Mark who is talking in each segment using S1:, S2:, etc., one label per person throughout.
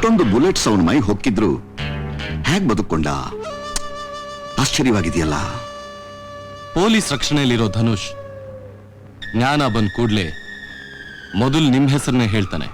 S1: ಅಷ್ಟೊಂದು ಬುಲೆಟ್ಸ್ ಅವನ ಮೈ ಹೊಕ್ಕಿದ್ರು ಹೇಗ್ ಬದುಕೊಂಡ? ಆಶ್ಚರ್ಯವಾಗಿದೆಯಲ್ಲ.
S2: ಪೊಲೀಸ್ ರಕ್ಷಣೆಯಲ್ಲಿರೋ ಧನುಷ್ ಜ್ಞಾನ ಬಂದ್ ಕೂಡ್ಲೆ ಮೊದಲು ನಿಮ್ ಹೆಸರನ್ನೇ ಹೇಳ್ತಾನೆ.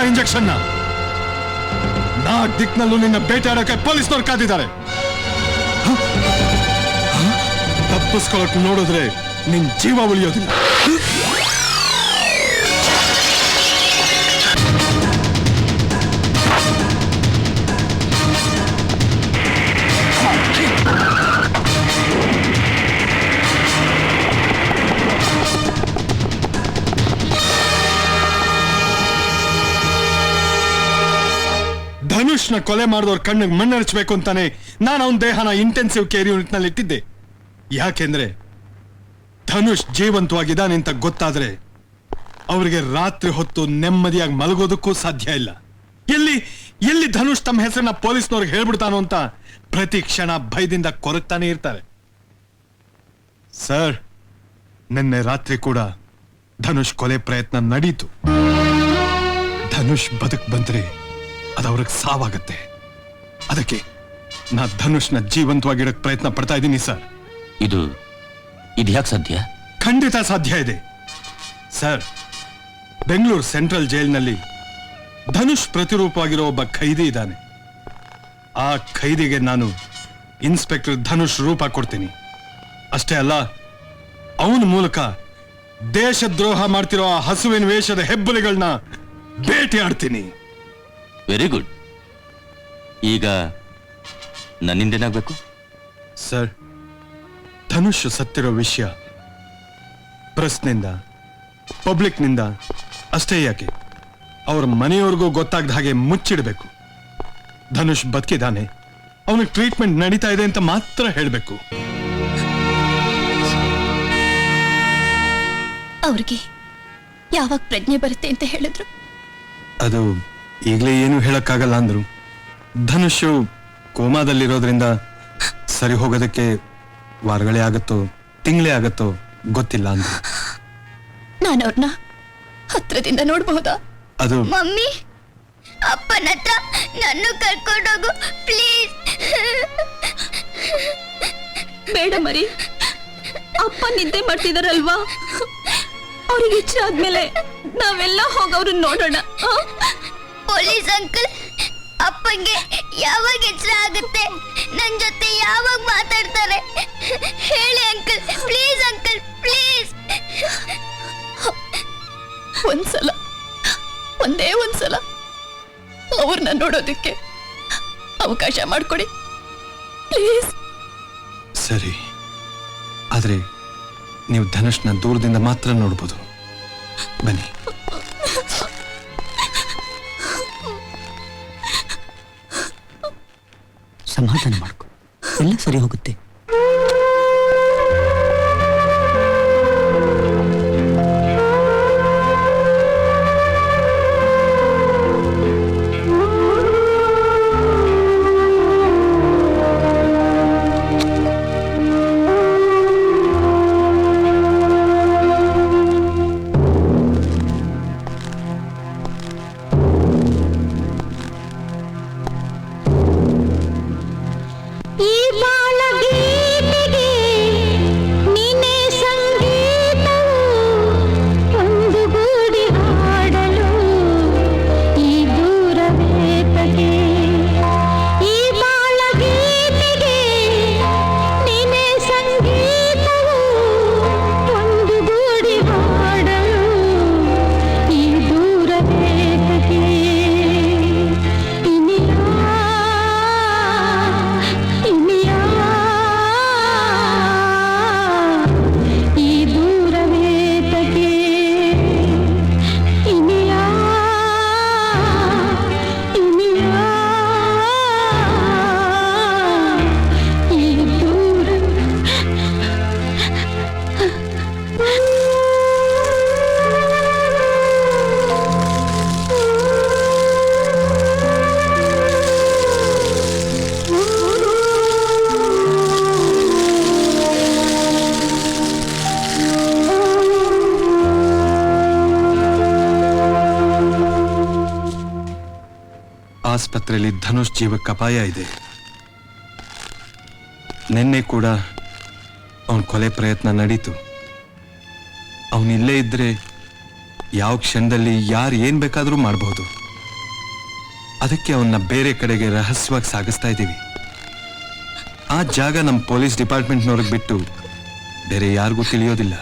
S3: ಇಂಜೆಕ್ಷನ್ ನಾ ದಿಕ್ನಲ್ಲೂ ನಿನ್ನ ಬೇಟೆಯಾಡಕ್ಕೆ ಪೊಲೀಸ್ನವ್ರು ಕಾದಿದ್ದಾರೆ. ತಪ್ಪಿಸ್ಕೊಳಕ್ ನೋಡಿದ್ರೆ ನಿನ್ ಜೀವ ಉಳಿಯೋದಿಲ್ಲ. ಧನುಷ್ನ ಕೊಲೆ ಮಾಡಿದವ್ರ ಕಣ್ಣಿಗೆ ಮಣ್ಣರಚಬೇಕು ಅಂತಾನೆ ನಾನು ಅವನ ದೇಹನ ಇಂಟೆನ್ಸಿವ್ ಕೇರ್ ಯೂನಿಟ್ ನಲ್ಲಿ ಇಟ್ಟಿದ್ದೆ. ಯಾಕೆಂದ್ರೆ ಧನುಷ್ ಜೀವಂತವಾಗಿದ್ದಾನೆ ಅಂತ ಗೊತ್ತಾದ್ರೆ ಅವರಿಗೆ ರಾತ್ರಿ ಹೊತ್ತು ನೆಮ್ಮದಿಯಾಗಿ ಮಲಗೋದಕ್ಕೂ ಸಾಧ್ಯ ಇಲ್ಲ. ಎಲ್ಲಿ ಎಲ್ಲಿ ಧನುಷ್ ತಮ್ಮ ಹೆಸರನ್ನ ಪೊಲೀಸ್ನವ್ರಿಗೆ ಹೇಳ್ಬಿಡ್ತಾನೋ ಅಂತ ಪ್ರತಿ ಕ್ಷಣ ಭಯದಿಂದ ಕೊರಗ್ತಾನೆ ಇರ್ತಾರೆ. ಸರ್, ನಿನ್ನೆ ರಾತ್ರಿ ಕೂಡ ಧನುಷ್ ಕೊಲೆ ಪ್ರಯತ್ನ ನಡೀತು. ಧನುಷ್ ಬದುಕ್ ಬಂದ್ರೆ ಅದವ್ರಿಗೆ ಸಾವಾಗತ್ತೆ. ಅದಕ್ಕೆ ನಾ ಧನುಷ್ನ ಜೀವಂತವಾಗಿಡಕ್ ಪ್ರಯತ್ನ ಪಡ್ತಾ ಇದ್ದೀನಿ ಸರ್.
S4: ಇದು ಯಾಕೆ ಸಾಧ್ಯ?
S3: ಖಂಡಿತ ಸಾಧ್ಯ ಇದೆ ಸರ್. ಬೆಂಗಳೂರು ಸೆಂಟ್ರಲ್ ಜೈಲಿನಲ್ಲಿ ಧನುಷ್ ಪ್ರತಿರೂಪವಾಗಿರೋ ಒಬ್ಬ ಖೈದಿ ಇದ್ದಾನೆ. ಆ ಖೈದಿಗೆ ನಾನು ಇನ್ಸ್ಪೆಕ್ಟರ್ ಧನುಷ್ ರೂಪ ಕೊಡ್ತೀನಿ. ಅಷ್ಟೇ ಅಲ್ಲ, ಅವನ ಮೂಲಕ ದೇಶದ್ರೋಹ ಮಾಡ್ತಿರೋ ಆ ಹಸುವಿನ ವೇಷದ ಹೆಬ್ಬುಲಿಗಳನ್ನ ಬೇಟೆಯಾಡ್ತೀನಿ.
S4: Very good. ಈಗ ನನ್ನಿಂದೇನಾಗಬೇಕು?
S3: ಸರ್, ಧನುಷ್ ಸತ್ತಿರೋ ವಿಷಯ ಪ್ರೆಸ್ನಿಂದ ಪಬ್ಲಿಕ್ನಿಂದ ಅಷ್ಟೇ ಯಾಕೆ, ಅವ್ರ ಮನೆಯವ್ರಿಗೂ ಗೊತ್ತಾಗದ ಹಾಗೆ ಮುಚ್ಚಿಡಬೇಕು. ಧನುಷ್ ಬದುಕಿದ್ದಾನೆ, ಅವನಿಗೆ ಟ್ರೀಟ್ಮೆಂಟ್ ನಡೀತಾ ಇದೆ ಅಂತ ಮಾತ್ರ ಹೇಳಬೇಕು.
S5: ಅವ್ರಿಗೆ ಯಾವಾಗ ಪ್ರಜ್ಞೆ ಬರುತ್ತೆ ಅಂತ ಹೇಳಿದ್ರು?
S3: ಅದು ಈಗಲೇ ಏನು ಹೇಳಕ್ಕಾಗಲ್ಲ ಅಂದ್ರು. ಧನುಷ್ ಕೋಮಾದಲ್ಲಿರೋದ್ರಿಂದ ಸರಿ ಹೋಗೋದಕ್ಕೆ ವಾರಗಳೇ ಆಗತ್ತೋ ತಿಂಗಳೇ ಆಗತ್ತೋ ಗೊತ್ತಿಲ್ಲ ಅಂದ್ರು.
S5: ನಾನು ಅವ್ರನ್ನ ಹತ್ರದಿಂದ ನೋಡಬಹುದಾ?
S3: ಅದು
S5: ಮಮ್ಮಿ, ಅಪ್ಪನ ಹತ್ರ ನನ್ನ ಕರ್ಕೊಂಡೋಗು ಪ್ಲೀಸ್. ಬೇಡ ಮರಿ, ಅಪ್ಪ ನಿದ್ದೆ ಮಾಡ್ತಿದಾರಲ್ವಾ, ಅವ್ರಿಗೆ ಎಚ್ಚರ ಆದ್ಮೇಲೆ ನಾವೆಲ್ಲ ಹೋಗವ್ರನ್ನ ನೋಡೋಣ. ಪೊಲೀಸ್ ಅಂಕಲ್, ಅಪ್ಪಂಗೆ ಯಾವಾಗ ಎಚ್ಚರ ಆಗುತ್ತೆ? ನನ್ ಜೊತೆ ಯಾವಾಗ ಮಾತಾಡ್ತಾರೆ? ಹೇಳಿ ಅಂಕಲ್, ಪ್ಲೀಸ್ ಅಂಕಲ್, ಪ್ಲೀಸ್. ಒಂದ್ಸಲ, ಒಂದೇ ಒಂದ್ಸಲ ಅವ್ರನ್ನ ನೋಡೋದಕ್ಕೆ ಅವಕಾಶ ಮಾಡ್ಕೊಡಿ ಪ್ಲೀಸ್.
S3: ಸರಿ, ಆದ್ರೆ ನೀವು ಧನುಷ್ನ ದೂರದಿಂದ ಮಾತ್ರ ನೋಡ್ಬೋದು. ಬನ್ನಿ.
S6: ಸಮಾಧಾನ ಮಾಡ್ಕೊ, ಎಲ್ಲ ಸರಿ ಹೋಗುತ್ತೆ.
S3: ಆಸ್ಪತ್ರೆಯಲ್ಲಿ ಧನುಷ್ ಜೀವಕ್ಕೆ ಅಪಾಯ ಇದೆ. ನಿನ್ನೆ ಕೂಡ ಅವನ ಕೊಲೆ ಪ್ರಯತ್ನ ನಡೀತು. ಅವನಿಲ್ಲೇ ಇದ್ರೆ ಯಾವ ಕ್ಷಣದಲ್ಲಿ ಯಾರು ಏನ್ ಬೇಕಾದ್ರೂ ಮಾಡಬಹುದು. ಅದಕ್ಕೆ ಅವನ್ನ ಬೇರೆ ಕಡೆಗೆ ರಹಸ್ಯವಾಗಿ ಸಾಗಿಸ್ತಾ ಇದ್ದೀವಿ. ಆ ಜಾಗ ನಮ್ಮ ಪೊಲೀಸ್ ಡಿಪಾರ್ಟ್ಮೆಂಟ್ನವ್ರಿಗೆ ಬಿಟ್ಟು ಬೇರೆ ಯಾರಿಗೂ ತಿಳಿಯೋದಿಲ್ಲ.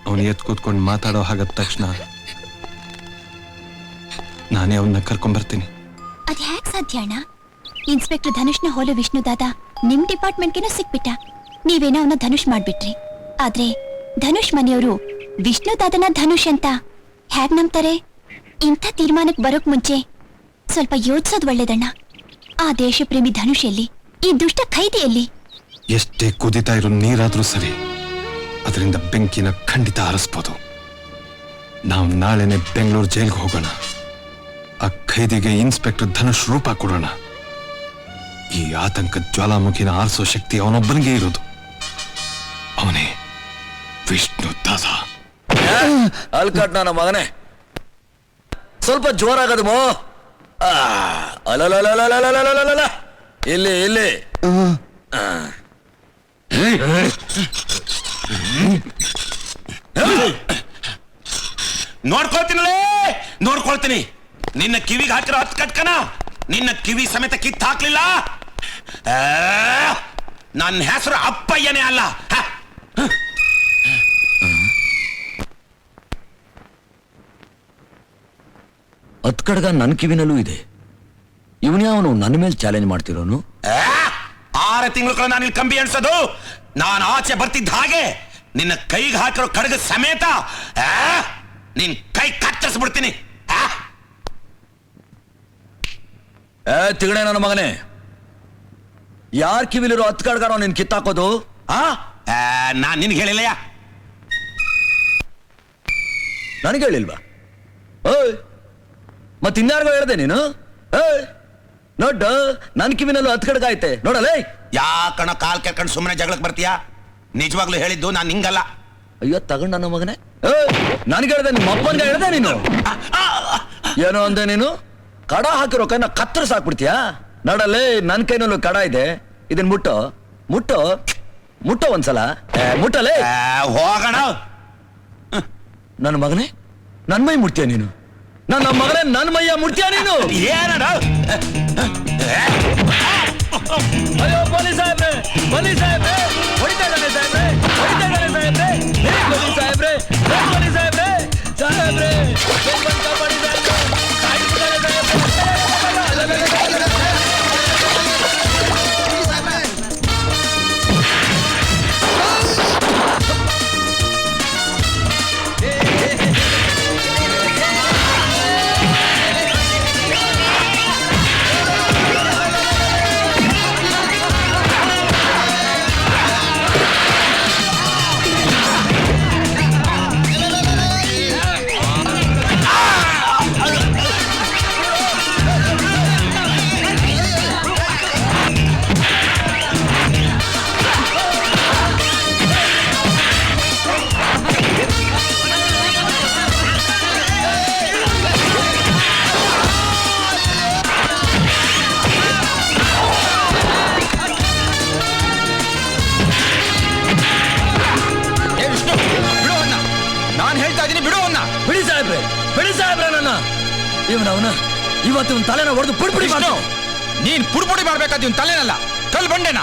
S3: ಅವನು ಎತ್ ಕೂತ್ಕೊಂಡು ಮಾತಾಡೋ ಹಾಗಾದ ತಕ್ಷಣ ನಾನೇ ಅವನ್ನ ಕರ್ಕೊಂಡ್ಬರ್ತೀನಿ.
S5: ಅದ್ ಹ್ಯಾಕ್ ಸಾಧ್ಯ ಅಣ್ಣ? ಇನ್ಸ್ಪೆಕ್ಟರ್ ಧನುಷ್ನ ಹೋಲೋ ವಿಷ್ಣು ದಾದ ನಿಮ್ ಡಿಪಾರ್ಟ್ಮೆಂಟ್ಗೆನೂ ಸಿಕ್ಬಿಟ್ಟ. ನೀವೇನೋ ಅವನ ಧನುಷ್ ಮಾಡ್ಬಿಟ್ರಿ. ಆದ್ರೆ ಧನುಷ್ ಮನೆಯವರು ವಿಷ್ಣು ದಾದನ ಧನುಷ್ ಅಂತ ಹ್ಯಾಗ್ ನಂಬ್ತಾರೆ? ಇಂಥ ತೀರ್ಮಾನಕ್ಕೆ ಬರೋಕ್ ಮುಂಚೆ ಸ್ವಲ್ಪ ಯೋಚಿಸೋದು ಒಳ್ಳೇದಣ್ಣ. ಆ ದೇಶಪ್ರೇಮಿ ಧನುಷ್ ಎಲ್ಲಿ? ಈ ದುಷ್ಟ ಖೈದಿಯಲ್ಲಿ?
S3: ಎಷ್ಟೇ ಕುದಿತಾ ಇರೋ ನೀರಾದ್ರೂ ಸರಿ, ಅದರಿಂದ ಬೆಂಕಿನ ಖಂಡಿತ ಆರಿಸ್ಬೋದು. ನಾವು ನಾಳೆನೆ ಬೆಂಗಳೂರು ಜೈಲ್ಗೆ ಹೋಗೋಣ. ಆ ಖೈದಿಗೆ ಇನ್ಸ್ಪೆಕ್ಟರ್ ಧನುಷ್ ರೂಪ ಕೊಡೋಣ. ಈ ಆತಂಕ ಜ್ವಾಲಾಮುಖಿನ ಆರಿಸೋ ಶಕ್ತಿ ಅವನೊಬ್ಬನಿಗೆ ಇರೋದು. ಅವನೇ ವಿಷ್ಣು ದಾದ.
S7: ಅಲ್ಕಟ್ ನನ್ನ ಮಗನೇ, ಸ್ವಲ್ಪ ಜೋರಾಗದು ಮೋ. ಅಲಲಲಲಲಲಲಲಲಲ. ಇಲ್ಲಿ ಇಲ್ಲಿ
S8: ನೋಡ್ಕೊಳ್ತೀನಿ. ನಿನ್ನ ಕಿವಿಗೆ ಹಾಕಿರೋ ಹತ್ತು ಕಟ್ಕನ ನಿನ್ನ ಕಿವಿ ಸಮೇತ ಕಿತ್ತು ಹಾಕ್ಲಿಲ್ಲ. ನನ್ನ ಹೆಸರು ಅಪ್ಪಯ್ಯನೇ ಅಲ್ಲ.
S7: ಹತ್ ಕಡ್ಗ ನನ್ನ ಕಿವಿನಲ್ಲೂ ಇದೆ. ಇವನ್ಯಾವನು ನನ್ನ ಮೇಲೆ ಚಾಲೆಂಜ್ ಮಾಡ್ತಿರೋನು?
S8: 6 ತಿಂಗಳು ನಾನು ಇಲ್ಲಿ ಕಂಬಿ ಎಣಿಸೋದು. ನಾನು ಆಚೆ ಬರ್ತಿದ್ದ ಹಾಗೆ ನಿನ್ನ ಕೈಗೆ ಹಾಕಿರೋ ಕಡಗ ಸಮೇತ ನಿನ್ ಕೈ ಕತ್ತರಿಸ್ಬಿಡ್ತೀನಿ.
S7: ತಿಗಣೆ ನನ್ನ ಮಗನೇ, ಯಾರ್ ಕಿವಿಲಿರೋ ಹತ್ ಕಡ್ಗಾರೋ ನಿನ್ ಕಿತ್ತಾಕೋದು?
S8: ನಾನ್ ನಿನ್ಗೆ ಹೇಳಿಲ್ಲಯ್ಯ.
S7: ನನಗೆ ಹೇಳಿಲ್ವಾ? ಓಯ್, ಮತ್ ಇನ್ಯಾರಿಗೋ ಹೇಳ್ದೆ ನೀನು? ನೋಡ್, ನನ್ ಕಿವಿನಲ್ಲೂ ಹತ್ ಕಡ್ಗ ಐತೆ ನೋಡಲೇ.
S8: ಯಾಕಣ ಕಾಲ್ ಕೆರ್ಕೊಂಡು ಸುಮ್ಮನೆ ಜಗಳಕ್ಕೆ ಬರ್ತೀಯಾ? ನಿಜವಾಗ್ಲೂ ಹೇಳಿದ್ದು ನಾನು ಹಿಂಗಲ್ಲ.
S7: ಅಯ್ಯೋ ತಗೊಂಡ್ ನನ್ನ ಮಗನೇ, ನನ್ಗೆ ಹೇಳ್ದೆ, ನಿಮ್ಮ ಅಪ್ಪನ್ಗೆ ಹೇಳ್ದೆ ನೀನು? ಏನೋ ಅಂದೆ ನೀನು? ಕಡ ಹಾಕಿರೋ ಕೈನ ಕತ್ತರಿಸಿ ಹಾಕ್ಬಿಡ್ತೀಯಾ? ನೋಡಲ್ಲೇ, ನನ್ ಕೈನಲ್ಲೂ ಕಡ ಇದೆ. ಇದನ್ ಮುಟ್ಟೋ ಮುಟ್ಟೋ ಮುಟ್ಟೋ ಒಂದ್ಸಲ. ಮುಟ್ಟಲೇ.
S8: ಹೋಗೋಣ.
S7: ನನ್ನ ಮಗನೇ, ನನ್ ಮೈ ಮುಟ್ತೀಯ ನೀನು? ನನ್ನ ಮಗನೇ, ನನ್ ಮೈಯ ಮುಟ್ತೀಯ ನೀನು?
S8: ಏನಡ?
S7: ಅಯ್ಯೋ ಪೊಲೀಸ್ ಸಾಹೇಬ್ರೆ, ಪೊಲೀಸ್ ಸಾಹೇಬ್ರೆ, ಹೊಡಿತಾ ಇದ್ದಾನೆ ಸಾಹೇಬ್ರೆ, ಹೊಡಿತಾ ಇದ್ದಾನೆ ಸಾಹೇಬ್ರೆ, ಪೊಲೀಸ್ ಸಾಹೇಬ್ರೆ, ಪೊಲೀಸ್ ಸಾಹೇಬ್ರೆ, ಸಾಹೇಬ್ರೆ, ಕಾಪಾಡಿ ಸಾಹೇಬ್ರೆ, ಸಾಯಿಸ್ಬಿಡ್ತಾರೆ ಸಾಹೇಬ್ರೆ. ಬಿಡಿ ಸಾಹೇಬ್ರೆ ನನ್ನ. ಇವನವನ ಇವತ್ತು ತಲೆನ ಹೊಡೆದು ಪುಡಿಪುಡಿ ಮಾಡು.
S9: ನೀನ್ ಪುಡಿಪುಡಿ ಮಾಡ್ಬೇಕಾದ ತಲೆನಲ್ಲ, ಕಲ್ ಬಂಡೆನ.